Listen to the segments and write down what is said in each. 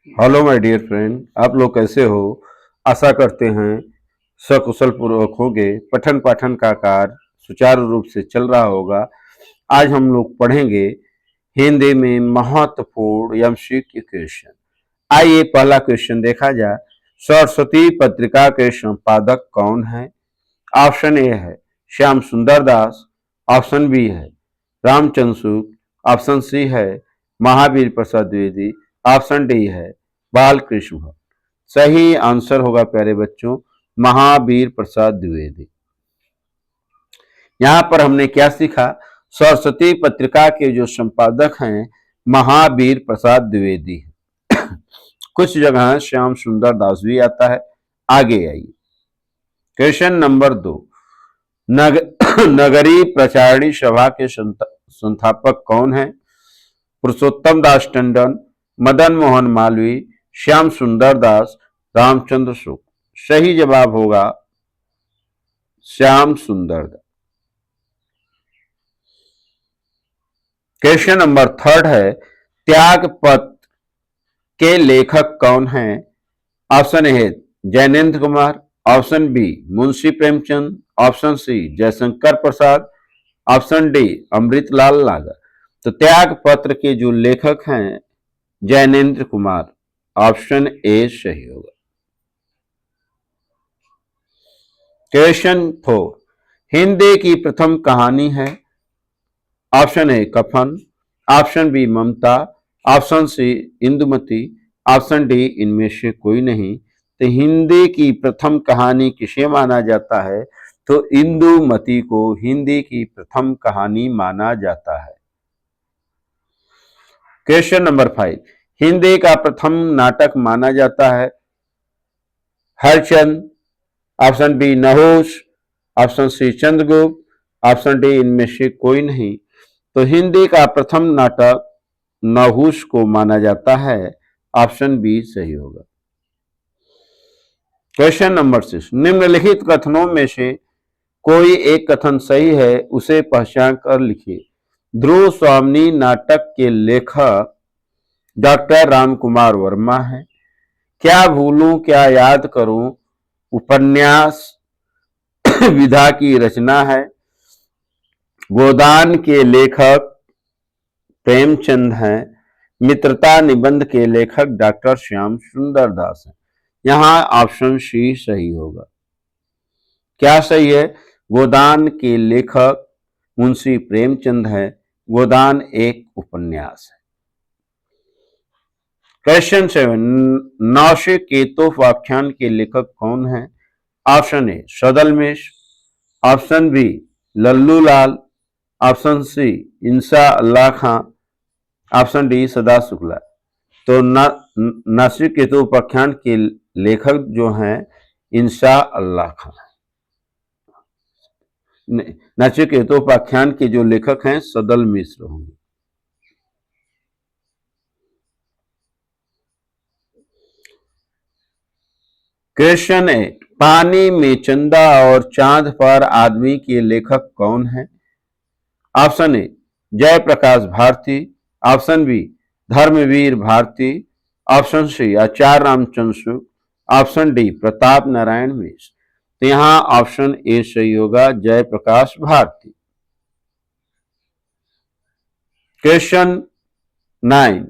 Hello my dear friend, आप लोग कैसे हो। आशा करते हैं सकुशल पूर्वक होंगे। पठन पाठन का कार्य सुचारू रूप से चल रहा होगा। आज हम लोग पढ़ेंगे हिंदी में महत्वपूर्ण एमसीक्यू क्वेश्चन। आइए पहला क्वेश्चन देखा जाए। सरस्वती पत्रिका के संपादक कौन है? ऑप्शन ए है श्याम सुंदर दास, ऑप्शन बी है रामचंद्र शुक्ल, ऑप्शन सी है महावीर प्रसाद द्विवेदी, ऑप्शन डी है बालकृष्ण भट्ट। सही आंसर होगा प्यारे बच्चों महावीर प्रसाद द्विवेदी। यहाँ पर हमने क्या सीखा? सरस्वती पत्रिका के जो संपादक हैं महावीर प्रसाद द्विवेदी हैं। कुछ जगह श्याम सुंदर दास भी आता है। आगे आइए क्वेश्चन नंबर 2। नगरीय प्रचारणी सभा के संस्थापक कौन है? पुरुषोत्तम दास टंडन, मदन मोहन मालवीय, श्याम सुंदर दास, रामचंद्र शुक्ल। सही जवाब होगा श्याम सुंदर दास। क्वेश्चन नंबर 3 है त्यागपत्र के लेखक कौन हैं? Option A Jainendra Kumar, option B Munshi Premchand, option C Jaishankar Prasad, option D Amritlal Nagar. तो त्यागपत्र के जो लेखक हैं जैनेन्द्र कुमार, ऑप्शन ए सही होगा। क्वेश्चन 4 हिंदी की प्रथम कहानी है। Option A Kafan, option B Mamta, option C Indumati, option D इनमें से कोई नहीं। तो हिंदी की प्रथम कहानी किसे माना जाता है? तो इंदुमती को हिंदी की प्रथम कहानी माना जाता है। क्वेश्चन नंबर 5 हिंदी का प्रथम नाटक माना जाता है Harchand, option B Nahush, option C Chandragupta, option D इनमें से कोई नहीं। तो हिंदी का प्रथम नाटक नहुष को माना जाता है। ऑप्शन बी सही होगा। क्वेश्चन नंबर 6 निम्नलिखित कथनों में से कोई एक कथन सही है, उसे पहचान कर लिखिए। ध्रुव स्वामिनी नाटक के लेखक डॉक्टर राम कुमार वर्मा है। क्या भूलूं क्या याद करूं उपन्यास विधा की रचना है। गोदान के लेखक प्रेमचंद हैं। मित्रता निबंध के लेखक डॉक्टर श्याम सुंदर दास हैं। यहां ऑप्शन सी सही होगा। क्या सही है? गोदान के लेखक मुंशी प्रेमचंद है। गोदान एक उपन्यास है। क्वेश्चन 7 नौशिकेतोपाख्यान के लेखक कौन है? Option A Sadal Mishra, option B Lallu Lal, option C Insha Allah Khan, option D Sada Shukla. तो नौशिकेतोपाख्यान के लेखक जो हैं इंसा अल्लाह खां। नचिकेतोपाख्यान के जो लेखक हैं सदल मिश्र होंगे। क्वेश्चन 8 पानी में चंदा और चांद पर आदमी के लेखक कौन है? Option A Jaiprakash Bharati, option B Dharamvir Bharati, option C Acharya Ramchandra Shukla, option D Pratap Narayan Mishra. तो यहां ऑप्शन ए सही होगा जयप्रकाश भारती। क्वेश्चन 9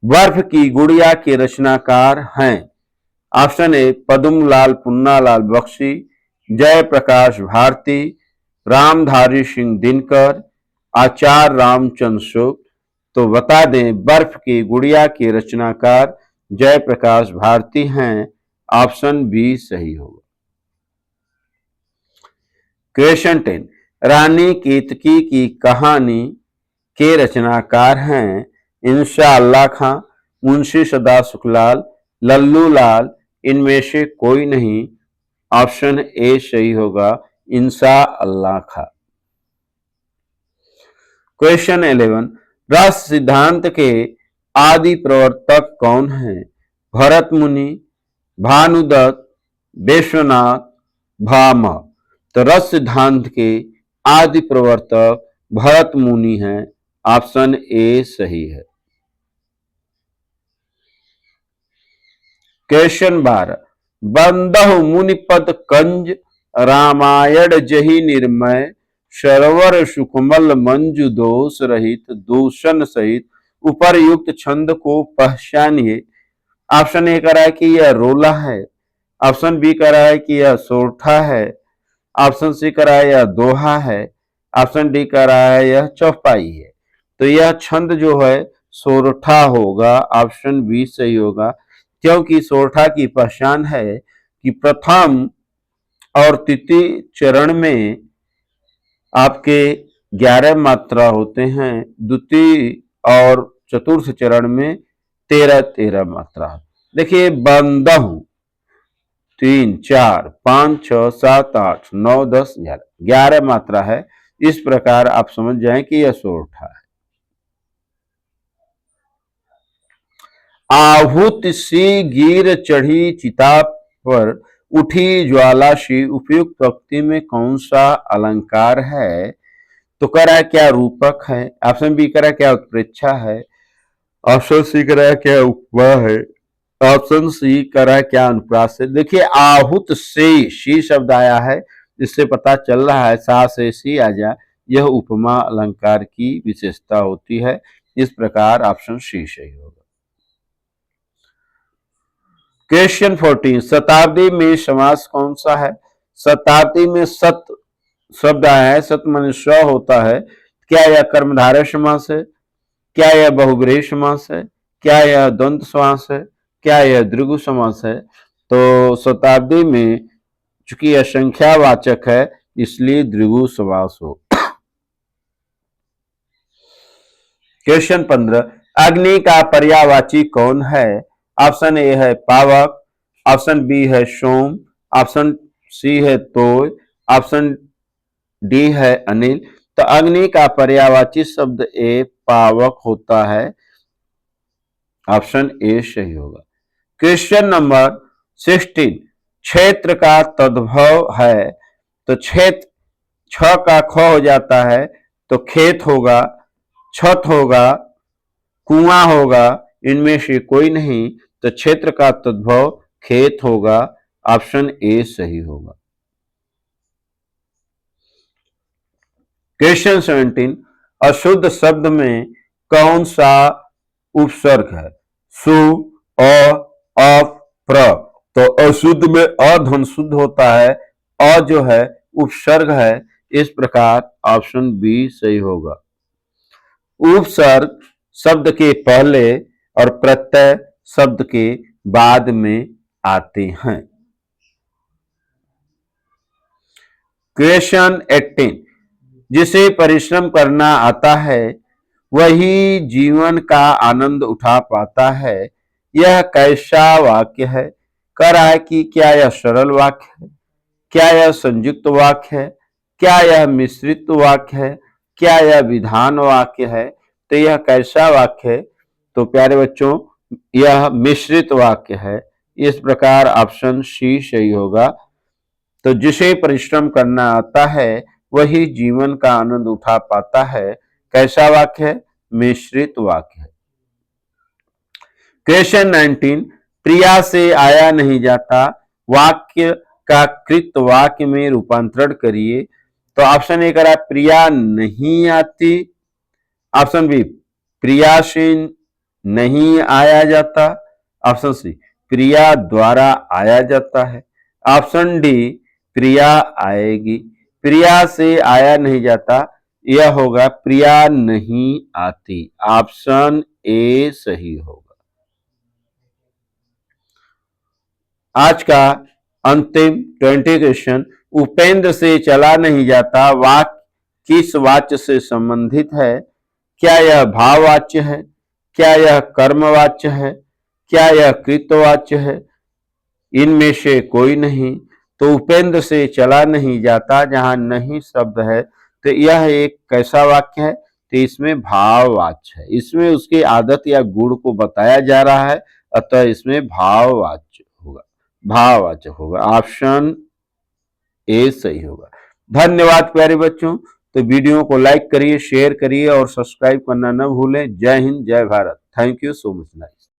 बर्फ की गुड़िया के रचनाकार हैं। ऑप्शन ए पद्मलाल पुन्नालाल बख्शी, जयप्रकाश भारती, रामधारी सिंह दिनकर, आचार्य रामचंद्र शुक्ल। तो बता दें बर्फ की गुड़िया के रचनाकार जयप्रकाश भारती हैं। ऑप्शन बी सही होगा। क्वेश्चन 10 रानी केतकी की कहानी के रचनाकार हैं इंशा अल्लाह खां, मुंशी सदा सुखलाल, लल्लू लाल, इनमें से कोई नहीं। ऑप्शन ए सही होगा इंशा अल्लाह खां। क्वेश्चन 11 रस सिद्धांत के आदि प्रवर्तक कौन हैं? भरत मुनि, भानुदत्त, विश्वनाथ, भामह। तो रस सिद्धांत के आदि प्रवर्तक भरत मुनि हैं। ऑप्शन ए सही है। क्वेश्चन 12, बंदहु मुनिपद कंज रामायण जही निर्मय सरोवर सुकुमल मंजु दोष रहित दूषण सहित उपरयुक्त छंद को पहचानिए। ऑप्शन ए कह रहा है कि यह रोला है, ऑप्शन बी कह रहा है कि यह सोरठा है, ऑप्शन सी कह रहा है यह दोहा है, ऑप्शन डी कह रहा है यह चौपाई है। तो यह छंद जो है सोरठा होगा, ऑप्शन बी सही होगा, क्योंकि सोरठा की पहचान है कि प्रथम और तृतीय चरण में आपके 11 मात्रा होते हैं, द्वितीय और चतुर्थ चरण में 13 मात्रा। देखिए बंदहु 3, 4, 5, 6, 7, 8, 9, 10, 11 मात्रा है। इस प्रकार आप समझ जाएं कि यह सोरठा है। आहुत सी गिर चढ़ी चिता पर उठी ज्वाला सी उपयुक्त पंक्ति में कौन सा अलंकार है? तो कह रहा है क्या रूपक है, ऑप्शन बी कह रहा है क्या उत्प्रेक्षा है, ऑप्शन सी कह रहा है क्या उपमा है, ऑप्शन सी कह रहा है क्या अनुप्रास है। देखिए आहुत से शी शब्द आया है, इससे पता चल रहा है सा से सी आ जाए, यह उपमा अलंकार की विशेषता होती है। इस प्रकार ऑप्शन सी सही होगा। क्वेश्चन 14, शताब्दी में समास कौन सा है? शताब्दी में सत शब्द आया है, सत माने स होता है। क्या यह कर्मधारय समास है, क्या यह बहुब्रीहि समास है, क्या यह द्वंद्व समास है, क्या यह द्विगु समास है? तो शताब्दी में चूंकि यह संख्यावाचक है इसलिए द्विगु समास हो। क्वेश्चन 15, अग्नि का पर्यायवाची कौन है? ऑप्शन ए है पावक, ऑप्शन बी है सोम, ऑप्शन सी है तोय, ऑप्शन डी है अनिल। तो अग्नि का पर्यायवाची शब्द ए पावक होता है, ऑप्शन ए सही होगा। क्वेश्चन नंबर 16, क्षेत्र का तद्भव है। तो क्षेत्र छ का ख हो जाता है तो खेत होगा, छत होगा, कुआं होगा, इनमें से कोई नहीं। तो क्षेत्र का तद्भव खेत होगा, ऑप्शन ए सही होगा। क्वेश्चन 17, अशुद्ध शब्द में कौन सा उपसर्ग है? सु, अ, अप, प्र। तो अशुद्ध में अ ध्वनि शुद्ध होता है, अ जो है उपसर्ग है। इस प्रकार ऑप्शन बी सही होगा। उपसर्ग शब्द के पहले और प्रत्यय शब्द के बाद में आते हैं। क्वेश्चन 18, जिसे परिश्रम करना आता है वही जीवन का आनंद उठा पाता है, यह कैसा वाक्य है? कह रहा है कि क्या यह सरल वाक्य है, क्या यह संयुक्त वाक्य है, क्या यह मिश्रित वाक्य है, क्या यह विधान वाक्य है? तो यह कैसा वाक्य है? तो प्यारे बच्चों यह मिश्रित वाक्य है। इस प्रकार ऑप्शन सी सही होगा। तो जिसे परिश्रम करना आता है वही जीवन का आनंद उठा पाता है, कैसा वाक्य है? मिश्रित वाक्य है। क्वेश्चन 19, प्रिया से आया नहीं जाता वाक्य का कृत वाक्य में रूपांतरण करिए। तो ऑप्शन ए करा प्रिया नहीं आती, ऑप्शन बी प्रिया से नहीं आया जाता, ऑप्शन सी प्रिया द्वारा आया जाता है, ऑप्शन डी प्रिया आएगी। प्रिया से आया नहीं जाता, यह होगा प्रिया नहीं आती, ऑप्शन ए सही होगा। आज का अंतिम 20 क्वेश्चन, उपेंद्र से चला नहीं जाता वाक्य किस वाच्य से संबंधित है? क्या यह भाववाच्य है, क्या यह कर्मवाच्य है, क्या यह कृतवाच्य है? इनमें से कोई नहीं। तो उपेंद्र से चला नहीं जाता जहां नहीं शब्द है तो यह एक कैसा वाक्य है? तो इसमें भाववाच्य है, इसमें उसकी आदत या गुण को बताया जा रहा है, अतः इसमें भाववाच्य होगा, भाववाच्य होगा, ऑप्शन ए सही होगा। धन्यवाद प्यारे बच्चों। तो वीडियो को लाइक करिए, शेयर करिए और सब्सक्राइब करना न भूलें। जय हिंद, जय Bharat. Thank you so much.